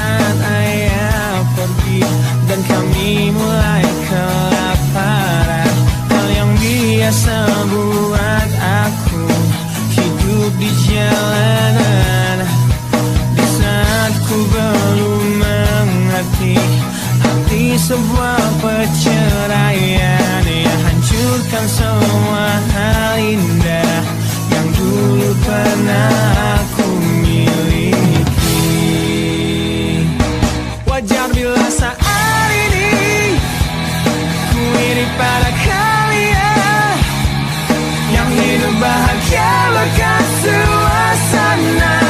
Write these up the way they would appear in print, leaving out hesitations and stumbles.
saat ayah pergi dan kami mulai kelaparan. Hal yang biasa buat aku hidup di jalanan. Di saat ku belum mengerti arti sebuah perceraian yang hancurkan semua hal indah yang dulu pernah aku miliki. Wajar bila saat ini ku iri pada kalian yang hidup bahagia lekas suasana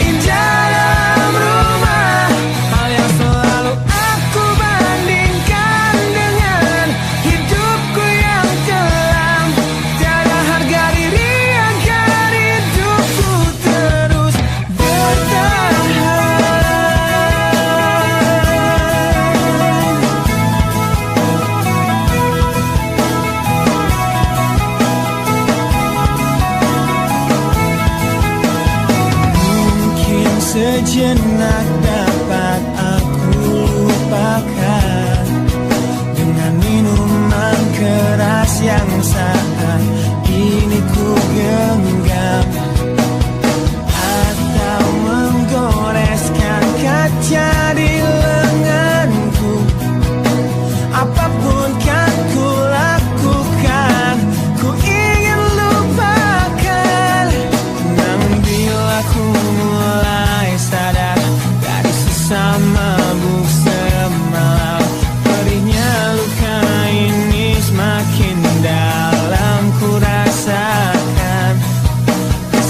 indah dalam rumah. Hal yang selalu aku bandingkan dengan hidupku yang kelam. Tiada harga diri agar hidupku terus bertahan. Mungkin sejenak dapat aku lupakan dengan minuman keras yang saat ini ku genggam, atau menggoreskan kaca di lenganku. Apapun kan ku lakukan, ku ingin lupakan. Namun bila ku mulai sadar dari sesama mabuk semalam, perihnya luka ini semakin dalam ku rasakan.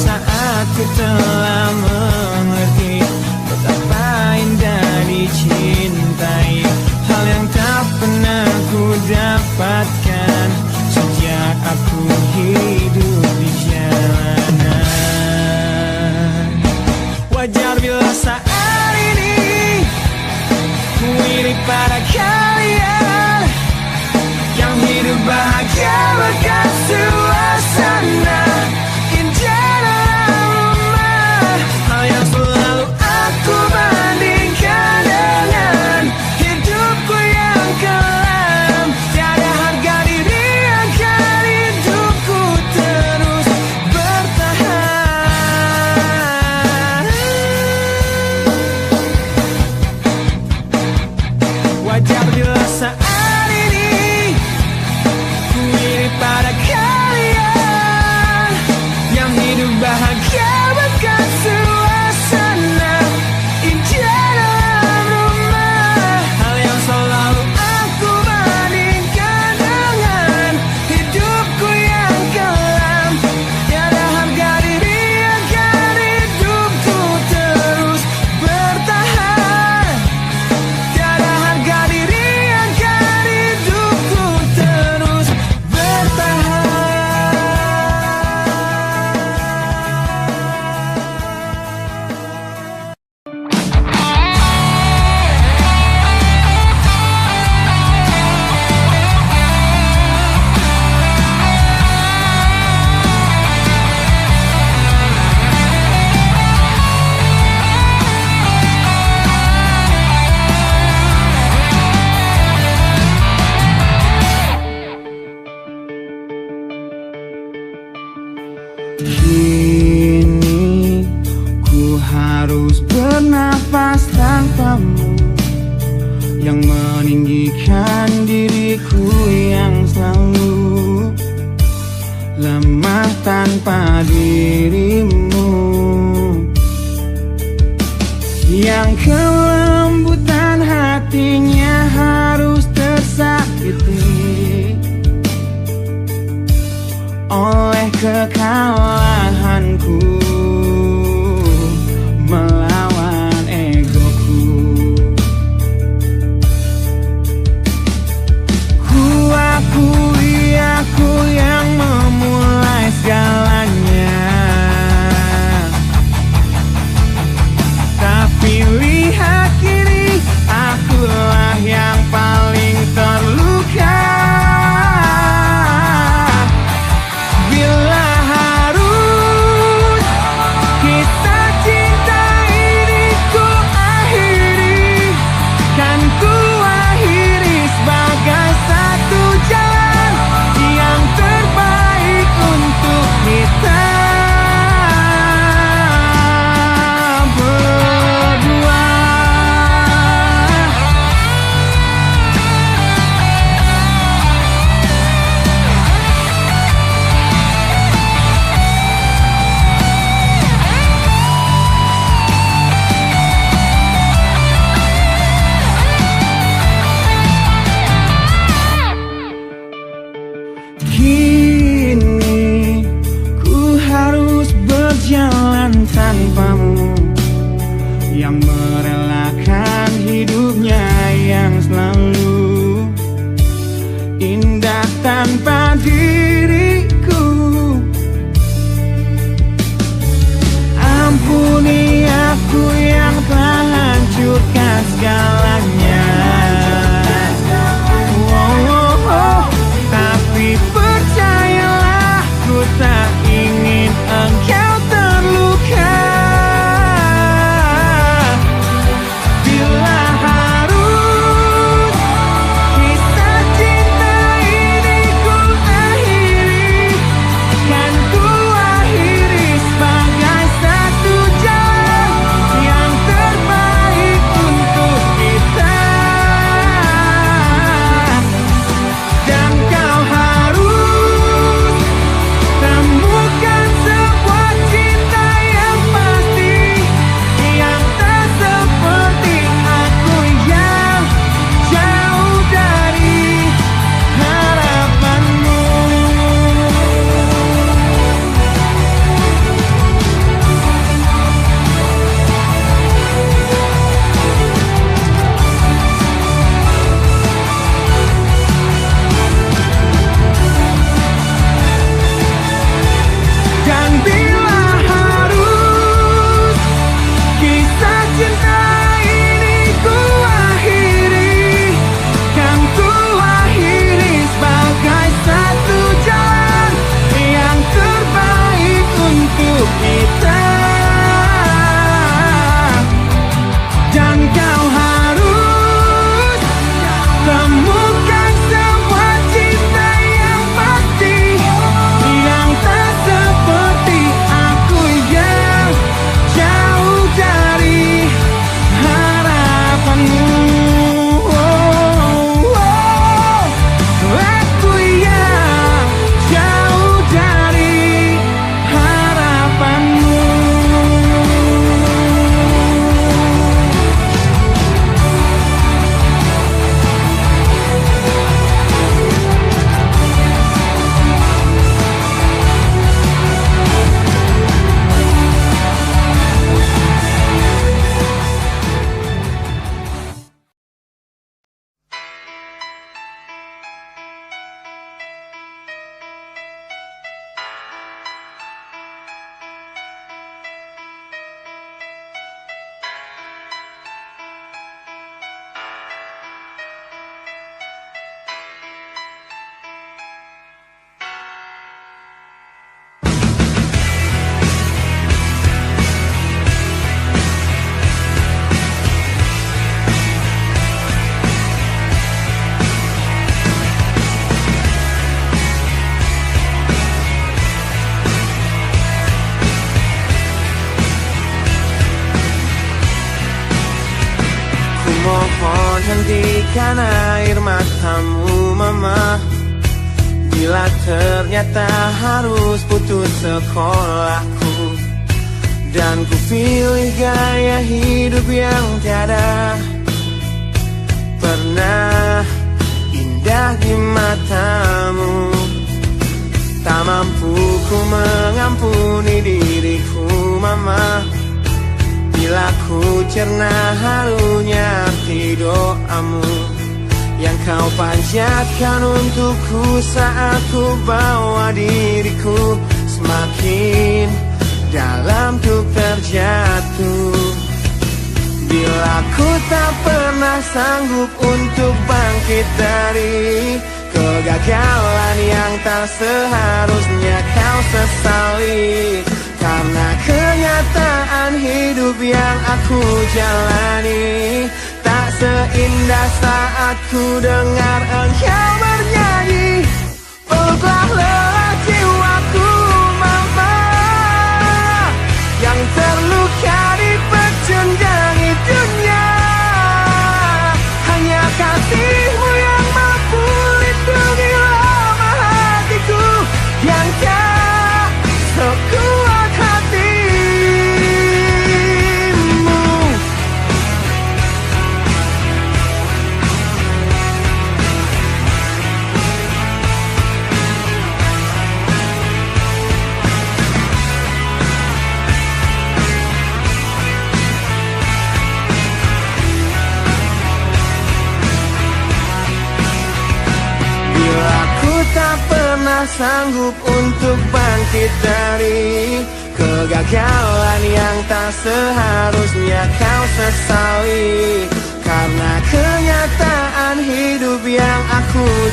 Saat ku telah mengerti betapa indah dicintai, hal yang tak pernah ku dapatkan sejak aku hidup di jalanan. Wajar bila saat ini ku iri pada kalian yang hidup bahagia lekas suasana indah dalam rumah. Hal yang selalu aku bandingkan dengan hidupku yang kelam. Tiada harga diri agar hidupku terus bertahan. Wajar bila saat ini ku iri pada kalian yang hidup bahagia bahkan suasana indah dalam rumah. Hal yang selalu aku bandingkan dengan hidupku yang kelam. Tiada harga diri agar hidupku terus bertahan. Tiada harga diri agar hidupku terus bertahan. Kini ku harus bernafas tanpamu yang meninggikan diriku yang selalu lemah tanpa dirimu, yang kelembutan hatinya harus tersakiti oleh kekalahanku melawan egoku. Ku akui aku yang memulai segalanya. segalanya. Tapi percayalah, ku tak ingin engkau terluka. Bila harus kisah cinta ini ku akhiri, kan ku akhiri sebagai satu jalan yang terbaik untuk kita. Dan kau harus temukan sebuah cinta yang pasti, yang tak seperti aku yang jauh dari harapanmu. Dan bila harus kisah cinta ini ku akhiri, kan ku akhiri sebagai satu jalan yang terbaik untuk kita. Dan kau harus temukan sebuah cinta yang pasti, yang tak seperti aku yang jauh dari harapanmu. Aku yang jauh dari harapanmu. Mohon hentikan air matamu, mama. Bila ternyata harus putus sekolahku, dan ku pilih gaya hidup yang tiada pernah indah di matamu. Tak mampu ku mengampuni diriku, mama. Bila ku cerna harunya arti doamu yang kau panjatkan untukku saat ku bawa diriku semakin dalam untuk terjatuh. Bila ku tak pernah sanggup untuk bangkit dari kegagalan yang tak seharusnya kau sesali, karena kenyataan hidup yang aku jalani tak seindah saat ku dengar engkau bernyanyi. Peluklah lelah jiwaku, mama, yang terluka di pecundang dunia. Hanya kasihmu yang mampu lindungi lemah hatiku yang tak sekuat hatimu. Tak pernah sanggup untuk bangkit dari kegagalan yang tak seharusnya kau sesali,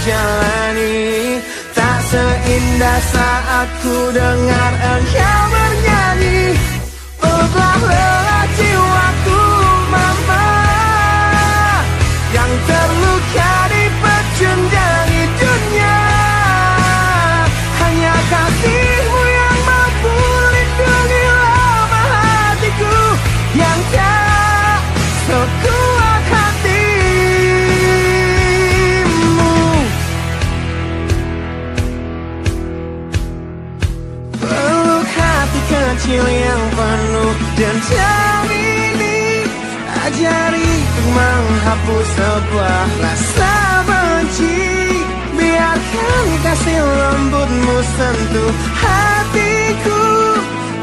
jalani. Tak seindah saat ku dengar engkau bernyanyi. Peluklah lelah jiwaku mama, yang terluka di pecundangi dunia. Hanya kasihmu yang mampu lindungi lemah hatiku, yang tak sekuat hatimu. Peluk hati kecil yang penuh dendam ini, ajari untuk menghapus sebuah rasa benci. Biarkan kasih lembutmu sentuh hatiku,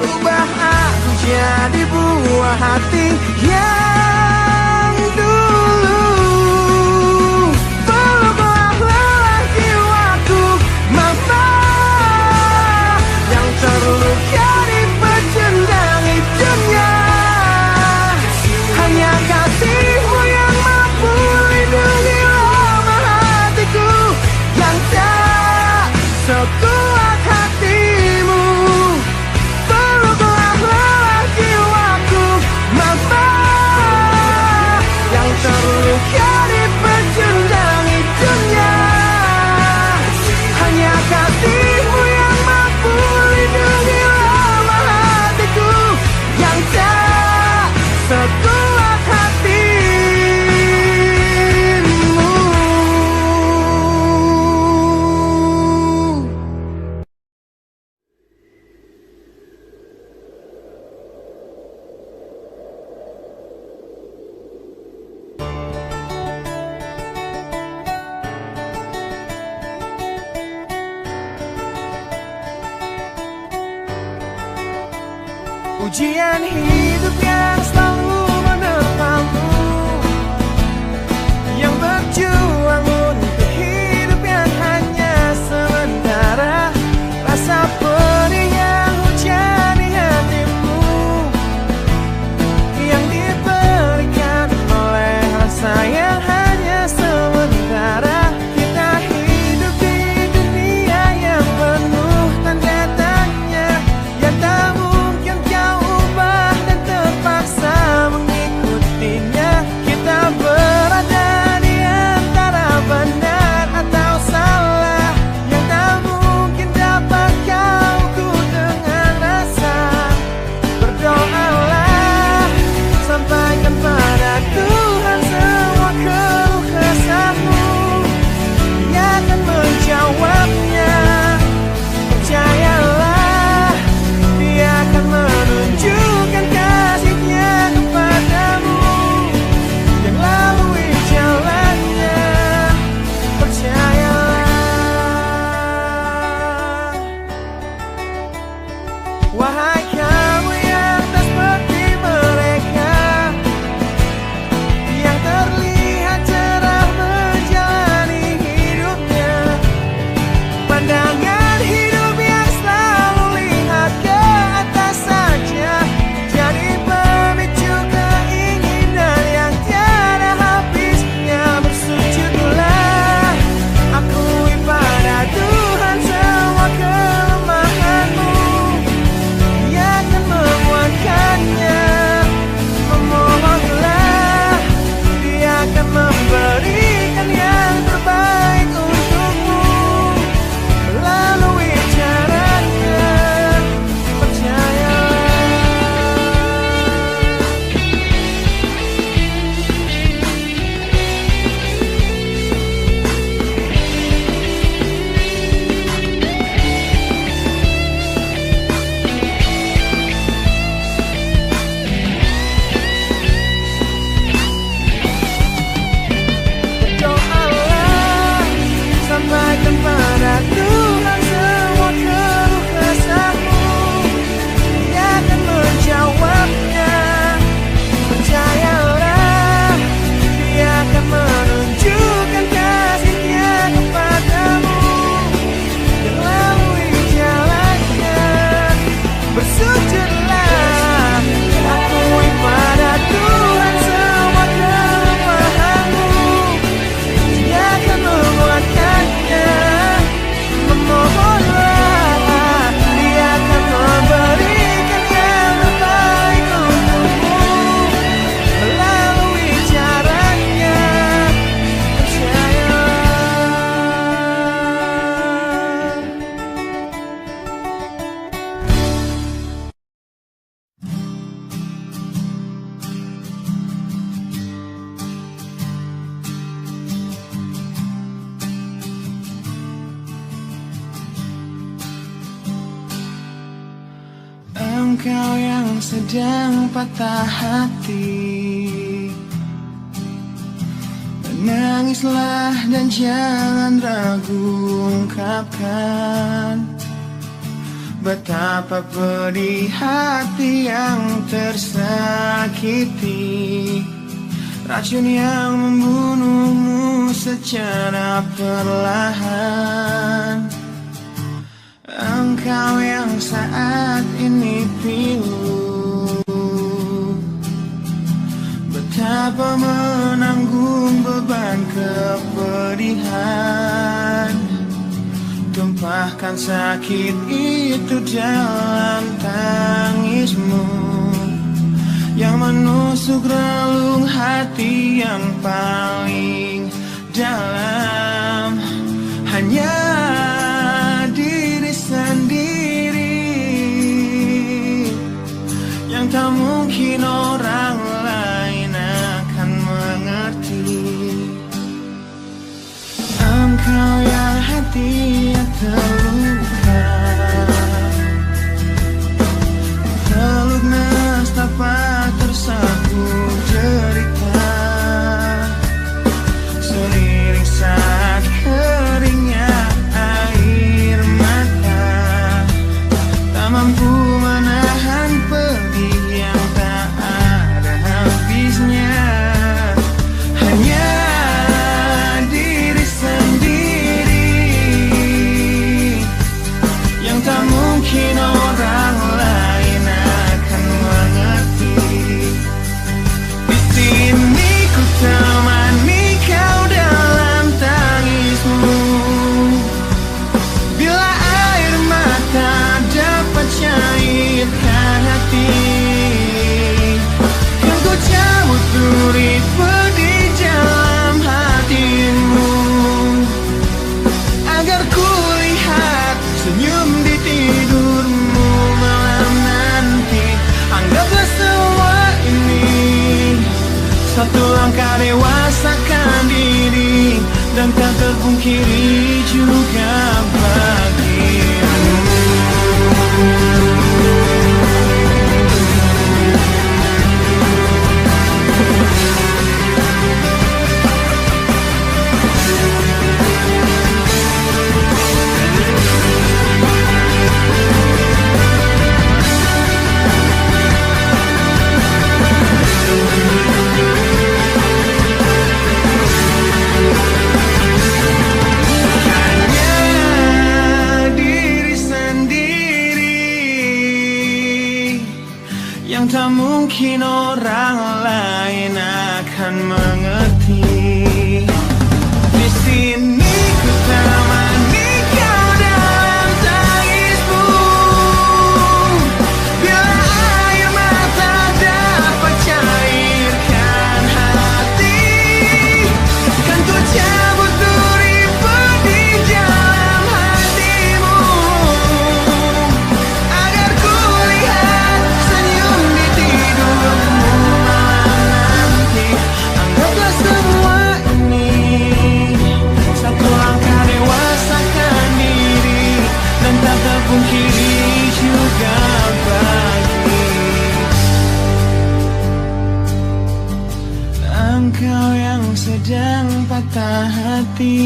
ubah aku jadi buah hati yang dulu. Peluklah lelah jiwaku mama, yang terluka di pecundangi dunia. Hanya kasihmu yang mampu lindungi lemah hatiku, yang tak sekuat hatimu. Peluklah lelah jiwaku mama, yang terluka di pecundangi dunia. Hanya kasihmu yang mampu lindungi lemah hatiku, yang tak sekuat hatimu. Ujian hidup yang selalu menerpamu, yang berjuang untuk hidup yang hanya sementara. Rasa pedih yang hujani hatimu, yang diberikan oleh rasa yang hanya sementara. Kita hidup di dunia yang penuh tanda tanya, yang tak mungkin kau ubah dan Engkau yang sedang patah hati, menangislah dan jangan ragu ungkapkan betapa pedih hati yang tersakiti, racun yang membunuhmu secara perlahan. Engkau yang saat ini pilu, betapa menanggung beban kepedihan, tumpahkan sakit itu dalam tangismu yang menusuk relung hati yang paling dalam. Hanya diri sendiri yang tak mungkin orang lain akan mengerti. Engkau yang hatinya terluka, teluk nestapa tersapu derita, seliring saat keringnya air mata, tak mampu menahan pedih yang tak ada habisnya. Hanya diri sendiri yang tak mungkin orang lain akan mengerti. Di sini ku temani kau dalam tangismu, bila air mata dapat cairkan hati, kan ku cabut duri pedih dalam hatimu, agar ku lihat senyum di tidurmu malam nanti. Anggaplah semua ini satu langkah dewasakan diri, dan tak terpungkiri juga bagimu. Yang tak mungkin orang lain akan mengerti. Di sini ku temani kau dalam tangismu, bila air mata dapat cairkan hati, kan ku cabut duri pedih dalam hatimu, agar ku lihat senyum di tidurmu malam nanti. Anggaplah semua ini satu langkah dewasakan diri, dan tak terpungkiri juga bagi engkau yang sedang patah hati.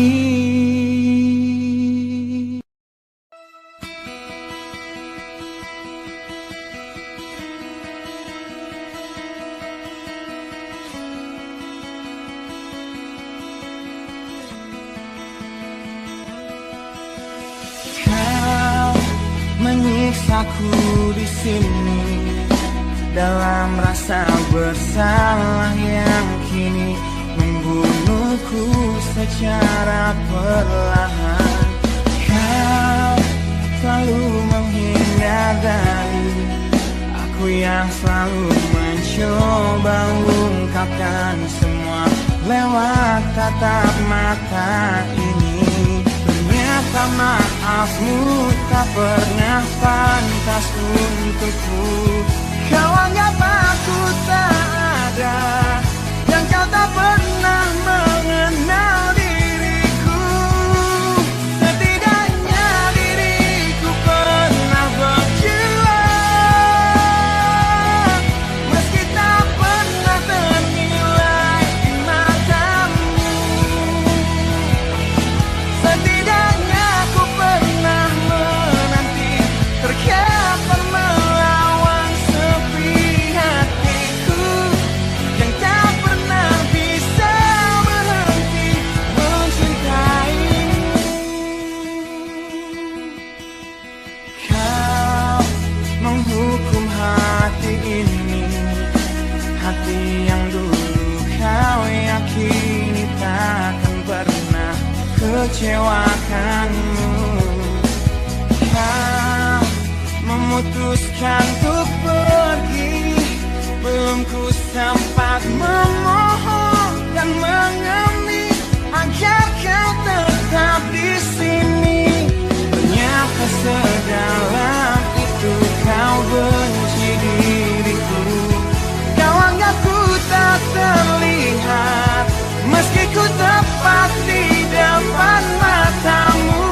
Kau menyiksaku di sini dalam rasa bersalah yang kini membunuhku secara perlahan. Kau selalu menghindar dari aku yang selalu mencoba ungkapkan semua lewat tatap mata ini. Ternyata maafmu tak pernah pantas untukku. Kau anggap aku tak ada, dan kau tak pernah mengenal diriku. Setidaknya diriku pernah berjuang mengecewakanmu. Kau memutuskan untuk pergi, belum ku sempat memohon dan mengemis agar kau tetap di sini. Ternyata sedalam itu kau benci diriku. Kau anggap ku tak terlihat, meski ku tepat di depan matamu.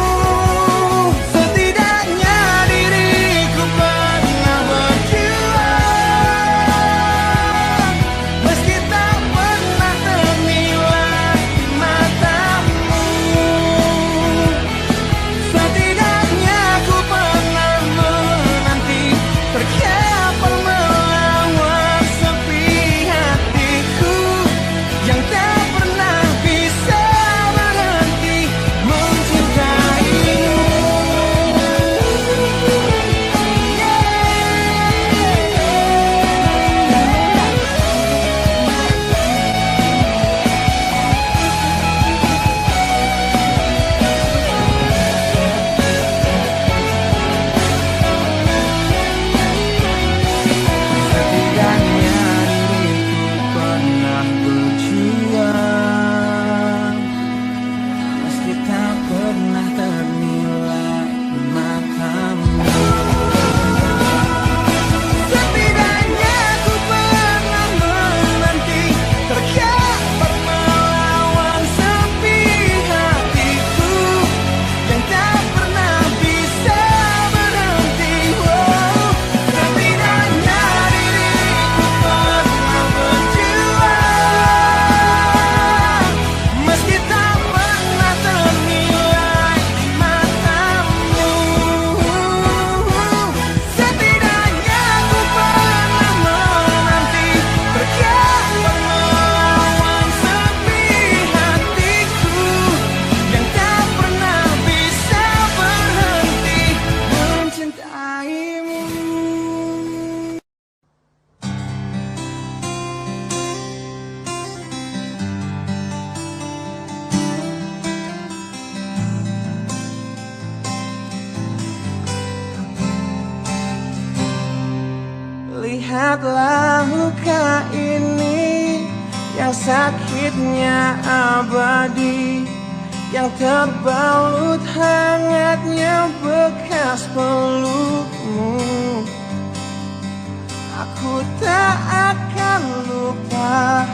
Setidaknya diriku pernah berjuang, meski tak pernah ternilai di matamu. Setidaknya ku pernah menanti, terkapar melawan sepi hatiku yang tak pernah bisa berhenti mencintaimu. Setidaknya diriku pernah berjuang, meski tak pernah ternilai di matamu. Setidaknya ku pernah menanti, terkapar melawan sepi hatiku yang tak pernah bisa berhenti. Setidaknya diriku pernah berjuang, meski tak pernah ternilai di matamu. Setidaknya ku pernah menanti, terkapar melawan sepi hatiku yang tak pernah bisa berhenti mencintaimu. Lihatlah luka ini yang sakitnya abadi, yang terbalut hangatnya bekas pelukmu. Aku tak akan lupa,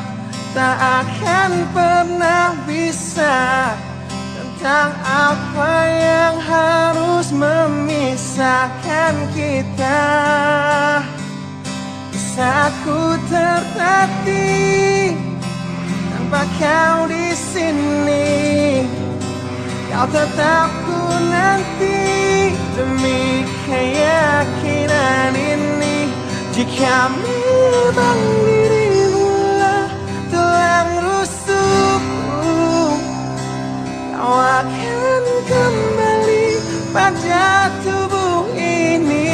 tak akan pernah bisa, tentang apa yang harus memisahkan kita. Saat ku tertatih tanpa kau di sini, kau tetap ku nanti demi keyakinan ini. Jika memang dirimu lah tulang rusukku, kau akan kembali pada tubuh ini.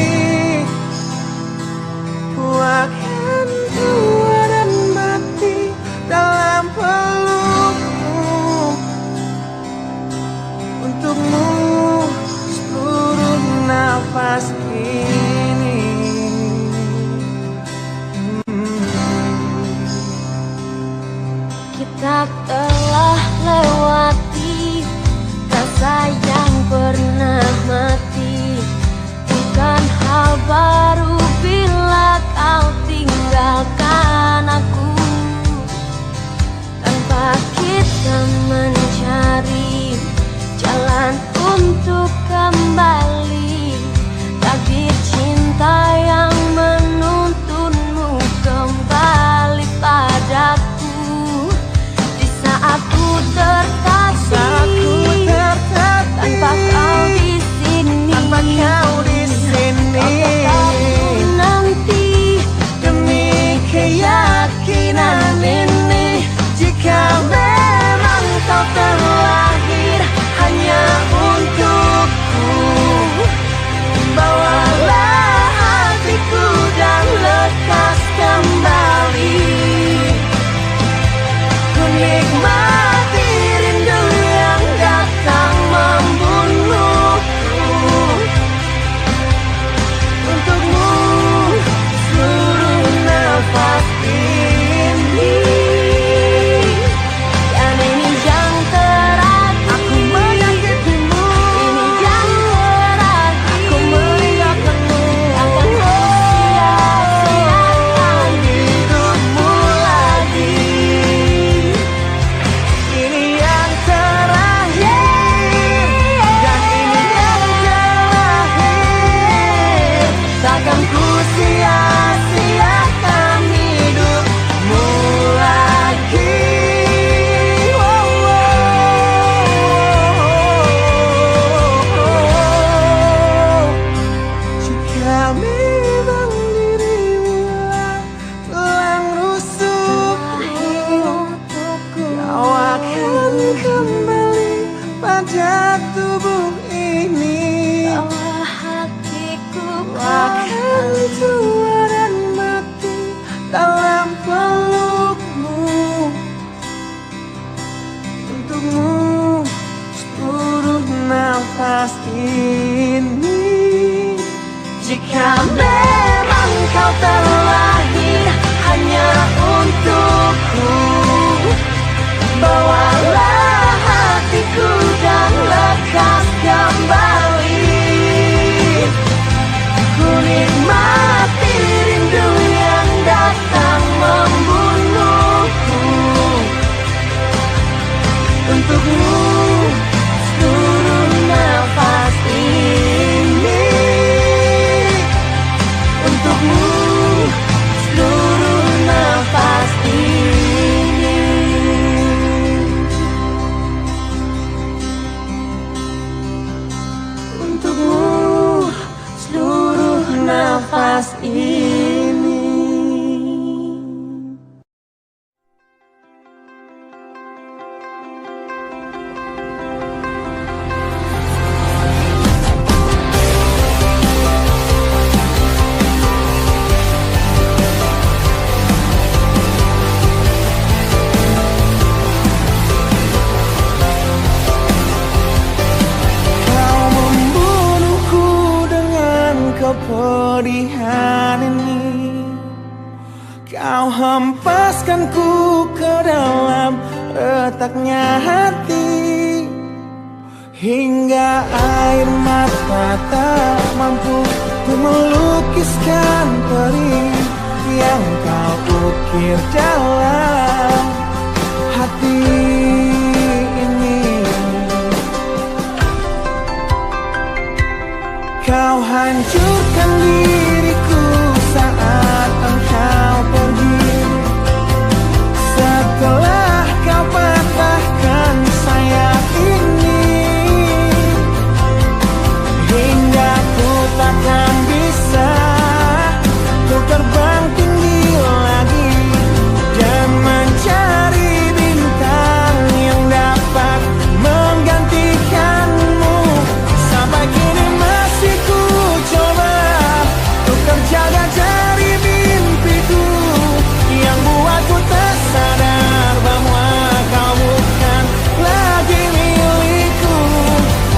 Ku akan tua dan mati dalam pelukmu, untukmu seluruh nafas ini. Kita telah lewati rasa yang pernah mati. Bukan hal baru bila kau tinggalkan aku, tanpa kita mencari jalan untuk kembali. Takdir cinta yang menuntunmu kembali padaku. Di saat ku tertatih tanpa kau di sini, aku nanti demi keyakinan ini. Jika memang kau terlahir hanya untukku, pada tubuh ini. Bawa hatiku Akan tua dan mati dalam pelukmu. Untukmu seluruh nafas ini. Jika memang kau terlahir hanya untukku, bawalah hatiku dan lekas kembali. Ku nikmati rindu yang datang membunuhku. Untukmu seluruh nafas ini. Untukmu seluruh nafas ini. Untukmu seluruh nafas ini. Kau membunuhku dengan kepedihan ini. Kau hempaskanku ke dalam retaknya hati, hingga air mata tak mampu untuk melukiskan perih yang kau ukir dalam hati ini. Kau hancurkan diriku saat engkau pergi. Setelah kau patahkan sayap ini, hingga ku takkan bisa untuk terbang tinggi lagi dan mencari bintang yang dapat menggantikanmu. Sampai kini masih ku coba untuk terjaga dari mimpiku yang buatku tersadar bahwa kau bukan lagi milikku.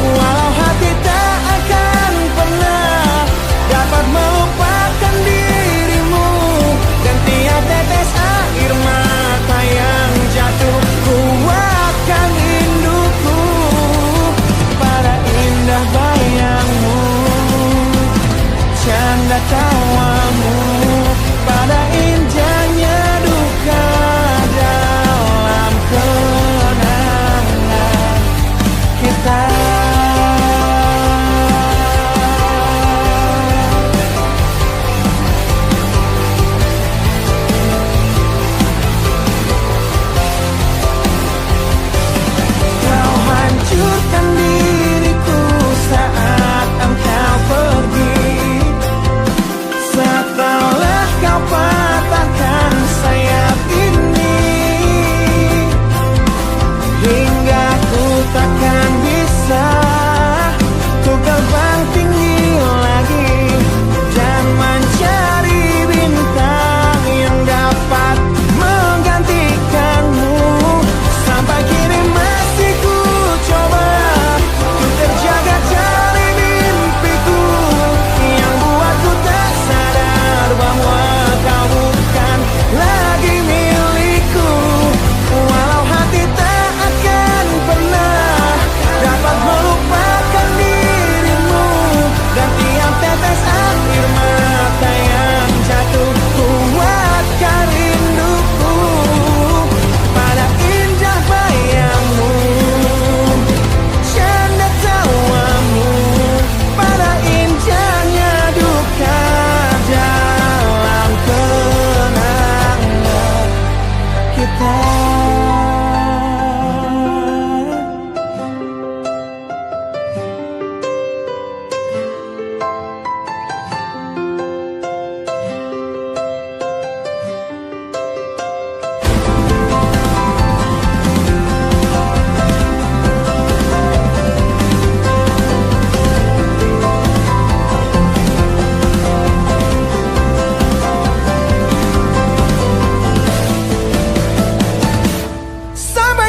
Walau hati tak akan pernah dapat melupakan dirimu, dan tiap tetes air mata yang jatuh kuatkan rinduku pada indah bayangmu, canda tawamu, pada indahnya duka dalam kenangan kita. Kau hancurkan diriku saat engkau pergi.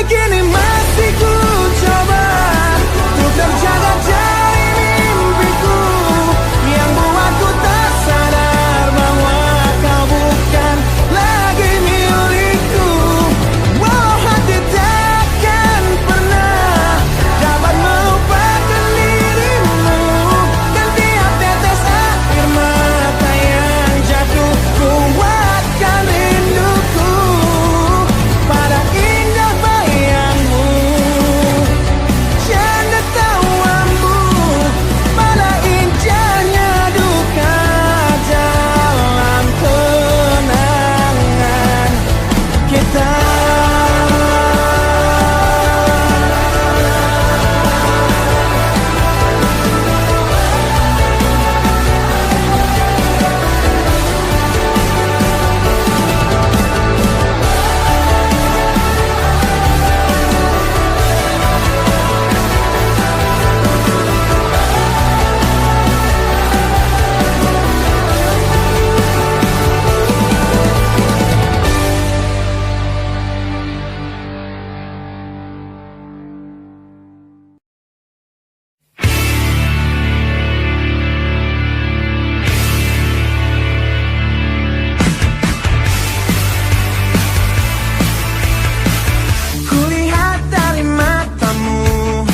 kini masih ku coba untuk terjaga dari mimpiku yang buatku tak sadar bahwa kau bukan lagi milikku. Walau hati takkan pernah dapat melupakan dirimu, dan tiap tetes air mata yang jatuh kuatkan rinduku pada indah bayangmu, canda tawamu, pada indahnya duka dalam kenangan kita. Kulihat dari matamu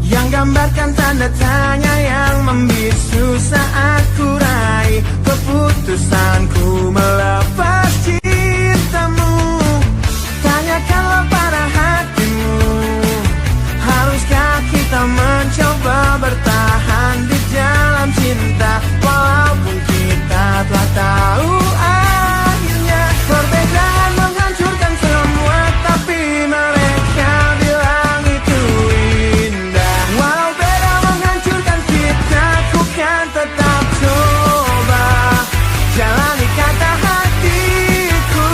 yang gambarkan tanda tanya yang membisu saat ku raih keputusanku melepas cintamu. Tanyakanlah pada hatimu, haruskah kita mencoba bertahan di dalam cinta walaupun kita telah tahu akhirnya perbedaan menghancurkan semua, tapi mereka bilang itu indah. Walau beda menghancurkan kita, ku kan tetap coba jalani kata hatiku.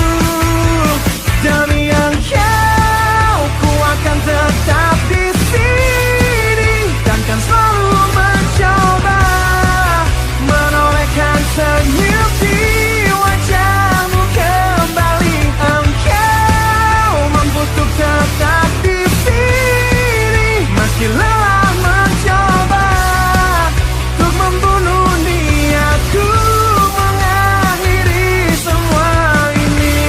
Demi engkau ku akan tetap di sini dan kan selalu mencoba menorehkan senyum di wajahmu kembali. Engkau mampu untuk tetap di sini meski lelah mencoba untuk membunuh niatku mengakhiri semua ini.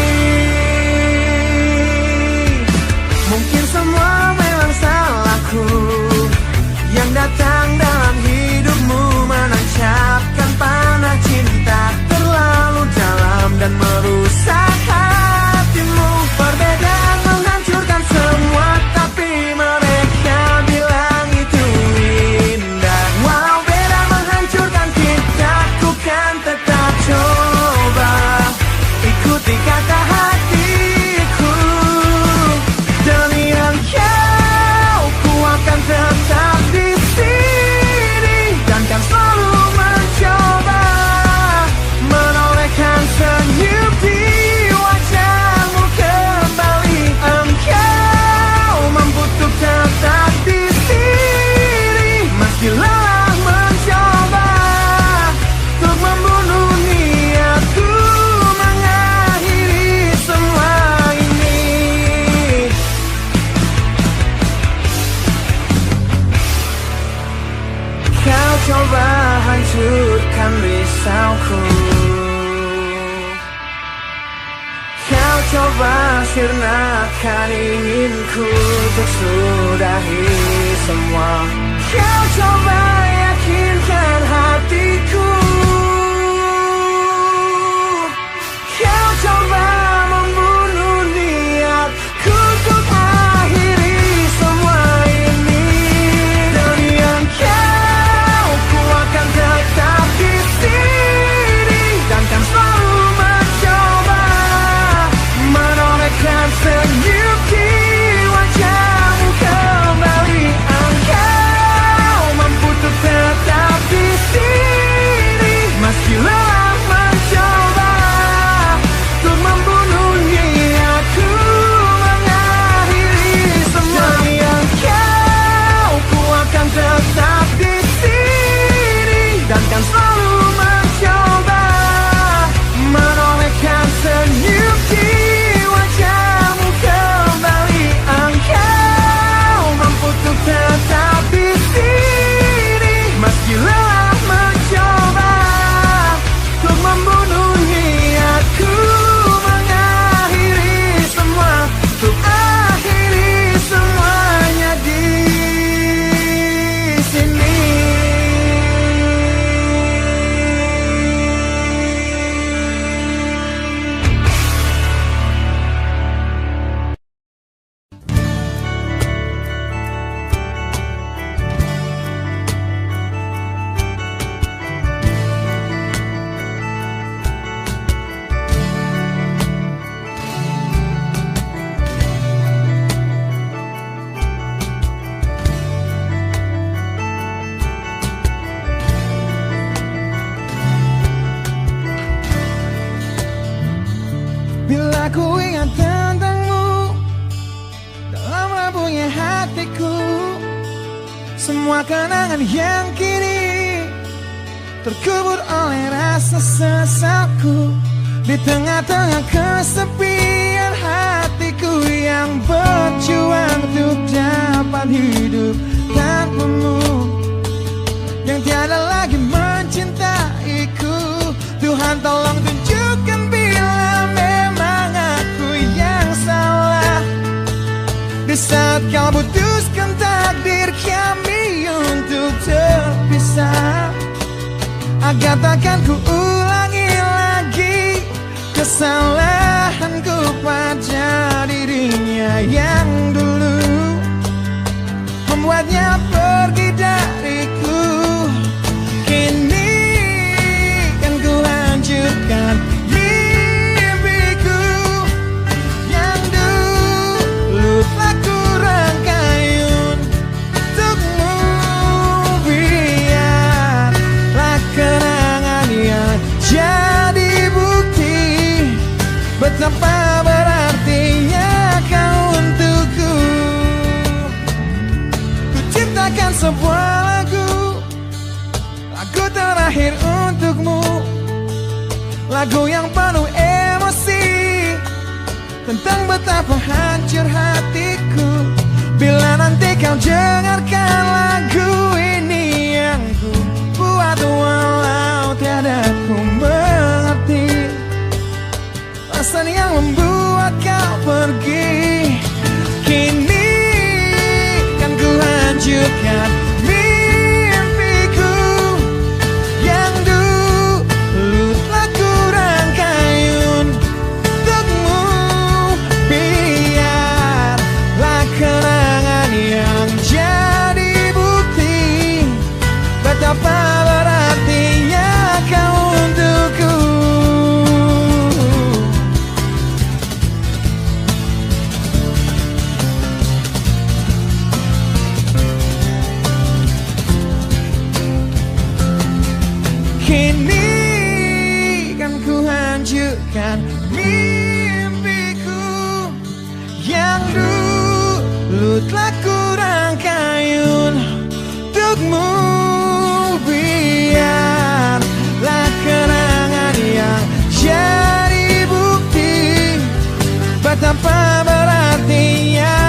Mungkin semua memang salahku yang datang dalam hidupmu menancapkan panah cinta terlalu dalam dan merusak hatimu. Perbedaan menghancurkan semua, tapi mereka bilang itu indah. Walau beda menghancurkan kita, ku kan tetap coba ikuti kata hatiku. Demi engkau ku akan tetap di sini dan kan selalu mencoba menorehkan senyum di wajahmu kembali. Engkau mampu untuk tetap di sini meski lelah mencoba untuk membunuh niatku mengakhiri semua ini. Kau coba hancurkan risauku, kau coba sirnakan inginku untuk sudahi semua. Kau coba yakinkan hatiku, kau coba membunuh niatku untuk akhiri semua ini. Demi engkau ku akan tetap di sini dan kan selalu mencoba menorehkan senyum di wajahmu kembali. Engkau mampu untuk satu-satunya hatiku. Semua kenangan yang kini terkubur oleh rasa sesalku. Di tengah-tengah kesepian hatiku yang berjuang untuk dapat hidup tanpamu, yang tiada lagi mencintaiku. Tuhan tolong tunjukkan bila memang aku yang salah. Di saat kau putuskan takdir kami untuk terpisah, agar takkan ku ulangi lagi kesalahanku pada dirinya yang dulu membuatnya pergi dariku. Kini kan ku hancurkan mimpiku yang dulu telah ku rangkai untukmu. Biarlah kenangan yang jadi bukti betapa berartinya kau untukku. Ku ciptakan sebuah lagu terakhir untukmu, lagu yang penuh emosi tentang betapa hancur hatiku. Bila nanti kau dengarkan lagu ini yang ku buat, walau tiada ku mengerti alasan yang membuat kau pergi. Kini kan ku hancurkan mimpiku yang dulu telah ku rangkai untukmu. Biarlah kenangan yang jadi bukti betapa berartinya kau untukku. Kini kan ku hancurkan mimpiku yang dulu telah ku rangkai untukmu. Biarlah kenangan yang jadi bukti betapa berartinya.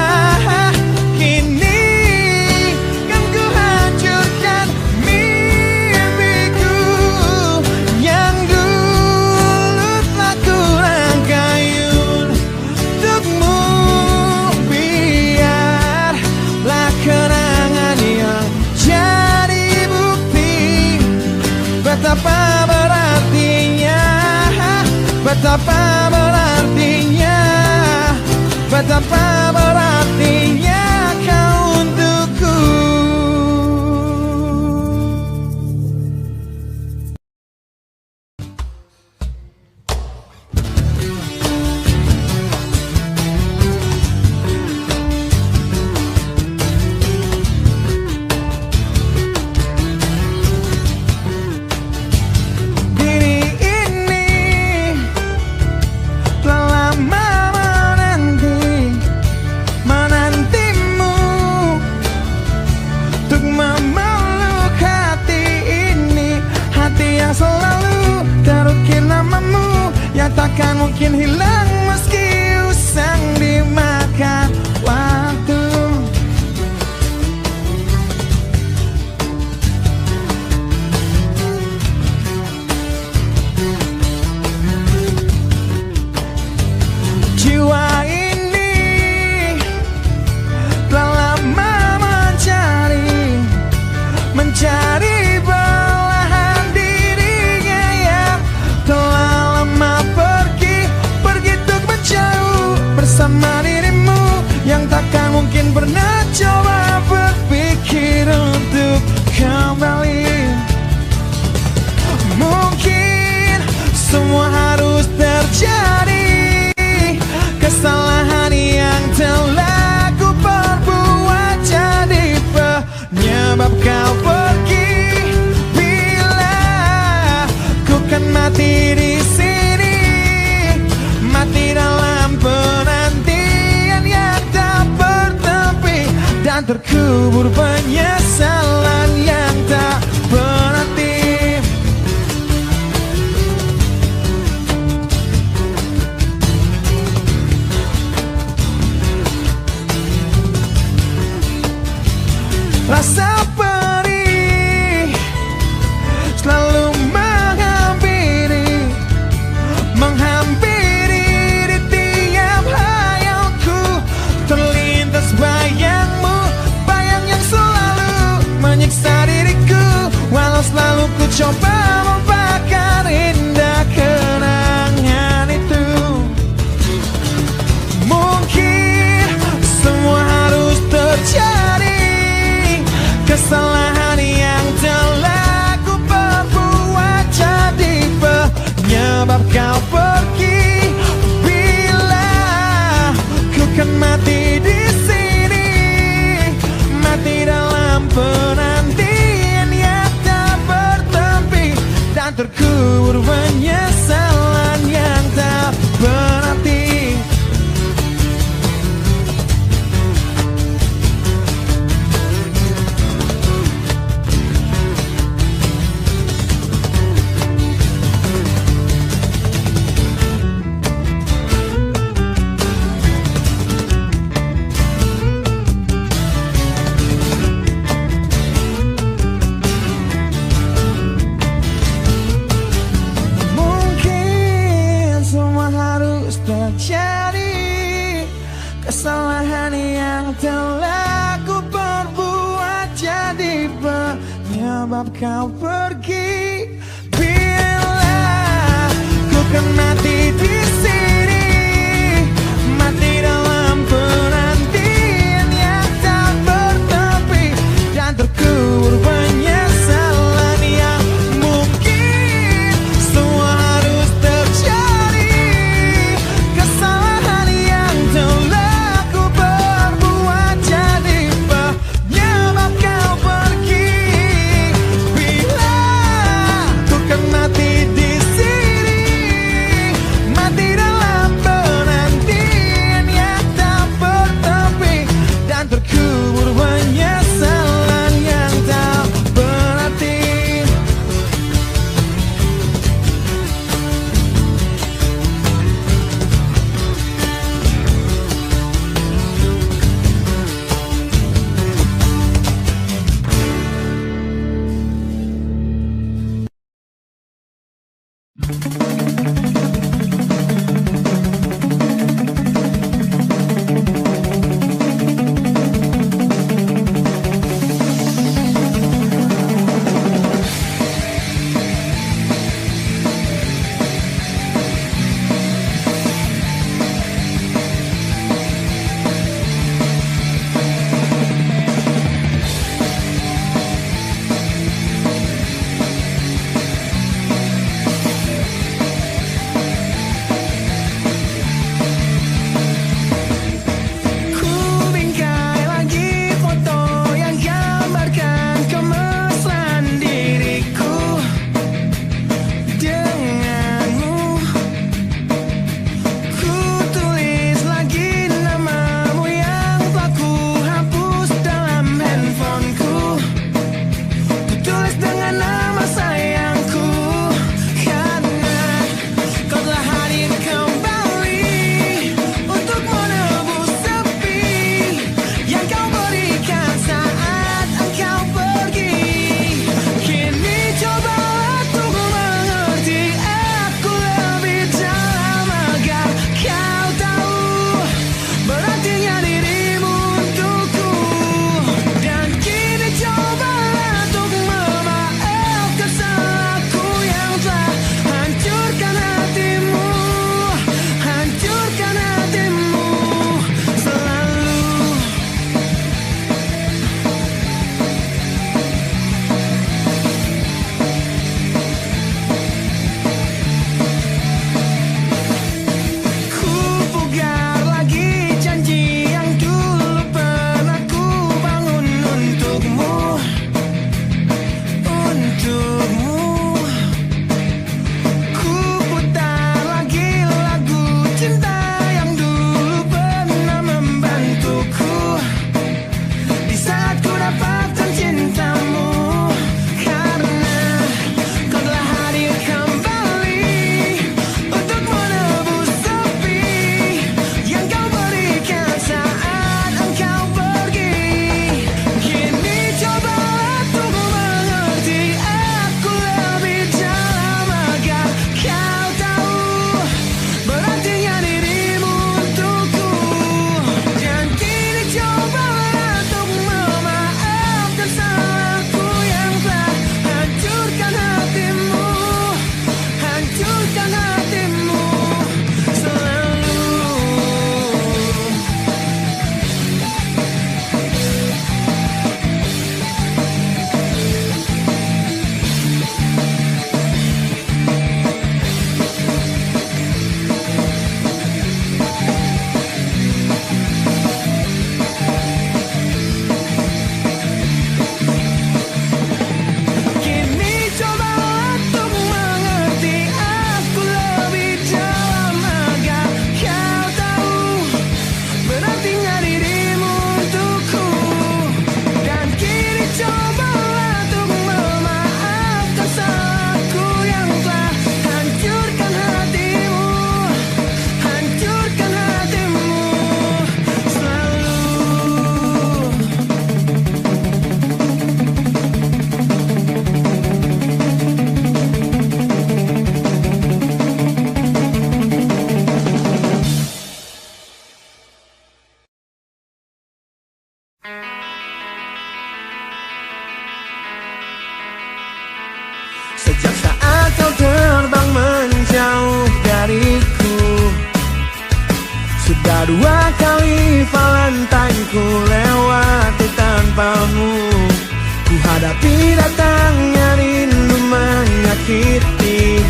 Kini kan ku hancurkan mimpiku yang dulu telah ku rangkai untukmu. Biarlah kenangan yang jadi bukti betapa berartinya, betapa berartinya, betapa berartinya kau untukku. Diri ini telah lama menantimu untuk memeluk hati ini, hati yang selalu terukir namamu, yang takkan mungkin hilang meski usang dimakan waktu. Jiwa ini telah lama mencari belahan dirinya yang telah lama pergi untuk menjauh bersama dirimu, yang takkan mungkin pernah coba berpikir untuk kembali. Mungkin semua harus terjadi, kesalahan yang telah ku perbuat jadi penyebab kau pergi. Bila ku kan mati di sini, mati dalam penantian yang tak bertepi terkubur penyesalan yang tak berarti. Rasa perih selalu menghampiri di tiap hayalku. Terlintas bayangmu, bayang yang selalu menyiksa diriku. Walau selalu ku coba melupakan indah kenangan itu. Mungkin semua harus terjadi, kesalahan yang telah ku perbuat jadi penyebab kau pergi. Bila ku kan mati di sini, mati dalam penantian yang tak bertepi, dan terkubur penyesalan yang tak berarti. Terjadi kesalahan yang telah ku perbuat jadi penyebab kau pergi. Bila ku kan mati di sini, mati dalam penantian yang tak bertepi, dan terkubur penyesalan yang mungkin semua harus terjadi. Bila Sejak saat kau terbang menjauh dariku, sudah 2 kali Valentine ku lewati tanpamu. Ku hadapi datangnya rindu menyakiti.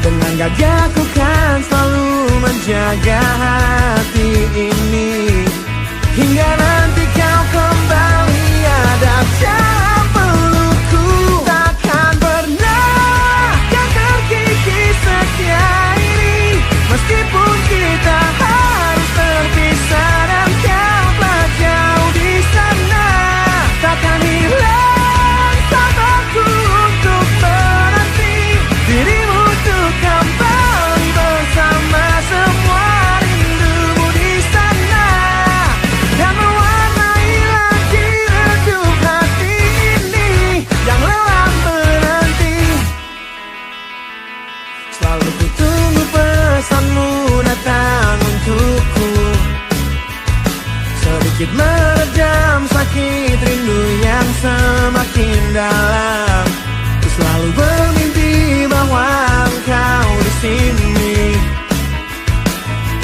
Dengan gagah ku kan selalu menjaga hati ini, hingga nanti kau kembali ada dalam pelukku. Takkan pernah kan terkikis setia ini, meskipun kita harus terpisah dan kau telah jauh di sana. Takkan hilang sabarku untuk menanti dirimu untuk kembali bersama semua rindumu di sana, dan mewarnai lagi redup hati ini yang lelah menanti. Selalu ku tunggu pesanmu datang untukku, sedikit meredam sakit rindu yang semakin dalam. Ku selalu bermimpi bahwa engkau di sini,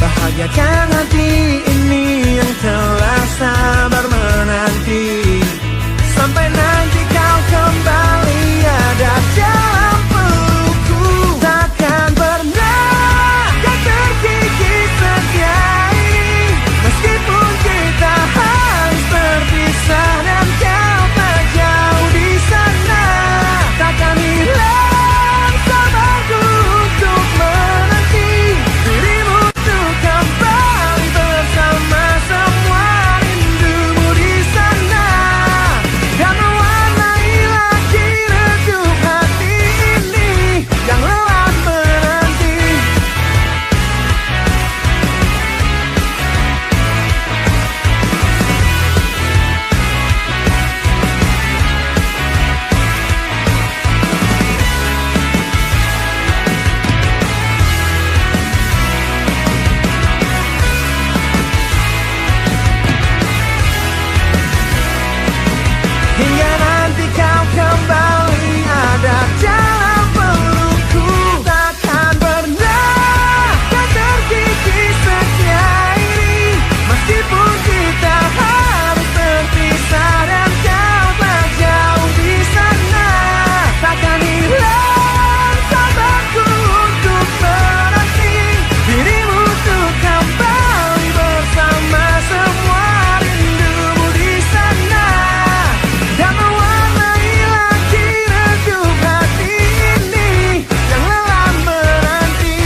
bahagiakan hati ini yang telah sabar menanti. Sampai nanti kau kembali ada dalam pelukku. Takkan pernah kan terkikis setia ini, meskipun kita harus berpisah dan kau tak jauh di sana. Takkan hilang sabarku untuk menanti dirimu untuk kembali bersama semua rindumu di sana, dan mewarnai lagi redup hati ini yang lelah menanti. Hingga nanti kau kembali ada dalam pelukku. Takkan pernah kan terkikis setia ini, meskipun kita harus berpisah dan kau tak jauh di sana. Takkan hilang sabarku untuk menanti dirimu untuk kembali bersama semua rindumu di sana, dan mewarnai lagi redup hati ini yang lelah menanti.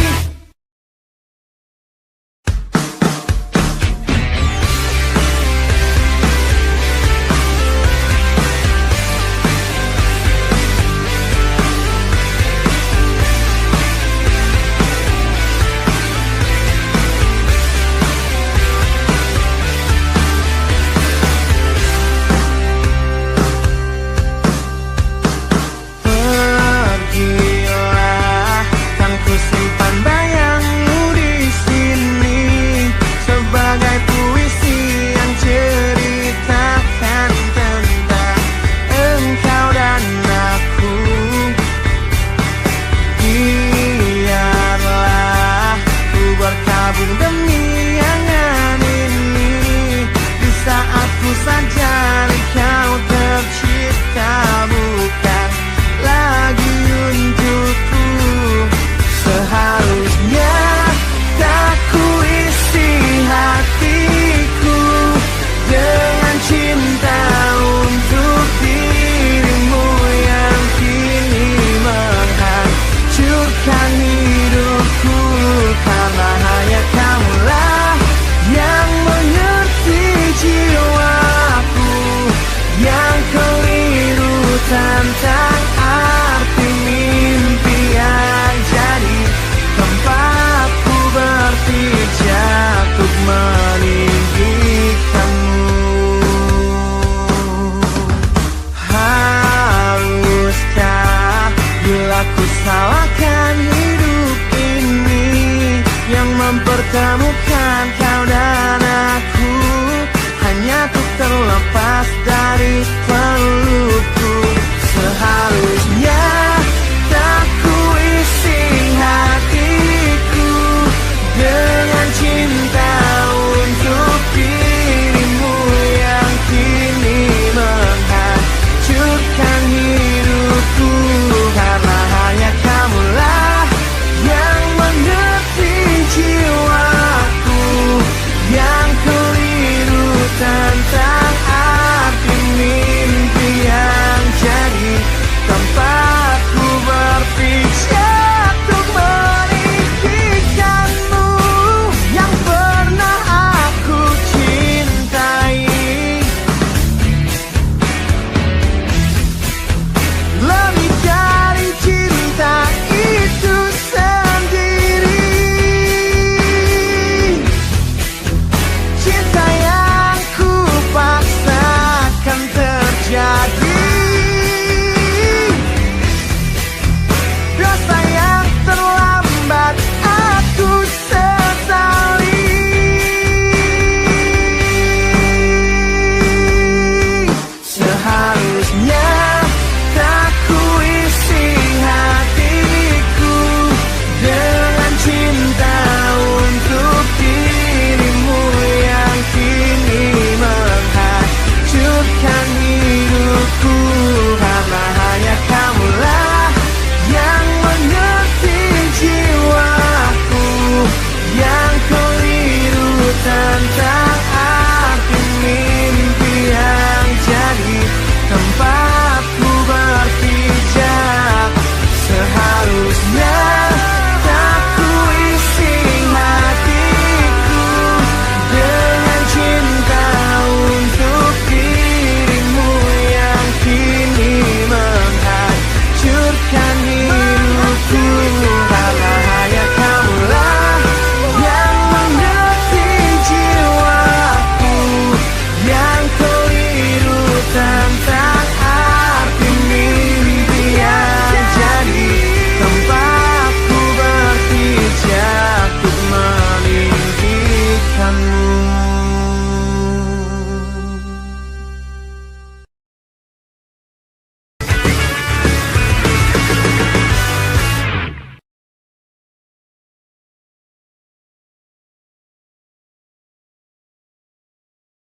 Pergilah, kan ku simpan bayangmu di sini sebagai puisi yang ceritakan tentang engkau dan aku. Biarlah ku berkabung demi angan ini, di saat ku sadari kau tercipta bukan lagi untukku. Seharusnya tak ku isi hatiku dengan cinta untuk dirimu yang kini menghancurkan hidupku. Karena hanya kaulah yang mengerti jiwaku yang keliru tanpa